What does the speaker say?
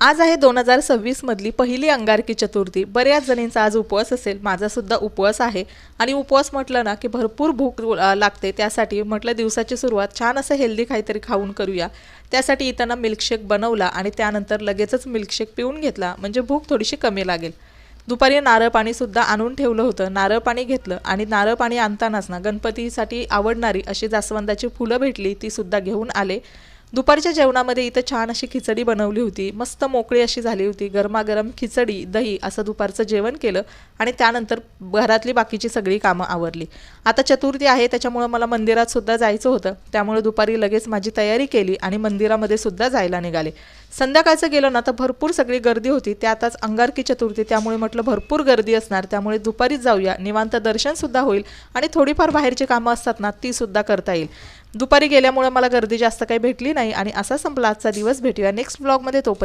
आज आहे 2026 मधली पहिली अंगारकी चतुर्थी। बऱ्याच जणींचा आज उपवास असेल, माझा सुद्धा उपवास आहे। आणि उपवास म्हटलं ना की भरपूर भूक लागते, त्यासाठी म्हटलं दिवसाची सुरुवात छान असं हेल्दी काहीतरी खाऊन करूया। त्यासाठी इथं मिल्कशेक बनवला आणि त्यानंतर लगेचच मिल्कशेक पिऊन घेतला, म्हणजे भूक थोडीशी कमी लागेल। दुपारी नारळ पाणी सुद्धा आणून ठेवलं होतं, नारळ पाणी घेतलं आणि नारळ पाणी आणतानाच ना गणपतीसाठी आवडणारी अशी जास्वंदाची फुलं भेटली, ती सुद्धा घेऊन आले। दुपारच्या जेवणामध्ये इथं छान अशी खिचडी बनवली होती, मस्त मोकळी अशी झाली होती। गरमागरम खिचडी दही असं दुपारचं जेवण केलं आणि त्यानंतर घरातली बाकीची सगळी कामं आवरली। आता चतुर्थी आहे, त्याच्यामुळे मला मंदिरात सुद्धा जायचं होतं, त्यामुळे दुपारी लगेच माझी तयारी केली आणि मंदिरामध्ये सुद्धा जायला निघाले। संध्याकाळचं गेलो ना तर भरपूर सगळी गर्दी होती, त्यातच अंगारकी चतुर्थी, त्यामुळे म्हटलं भरपूर गर्दी असणार, त्यामुळे दुपारीच जाऊया, निवांत दर्शन सुद्धा होईल आणि थोडीफार बाहेरची कामं असतात ना ती सुद्धा करता येईल। दुपारी गेल्यामुळे मला गर्दी जास्त काही भेटली नाही आणि असा संपला आजचा दिवस। भेटूया नेक्स्ट ब्लॉगमध्ये, तोपर्यंत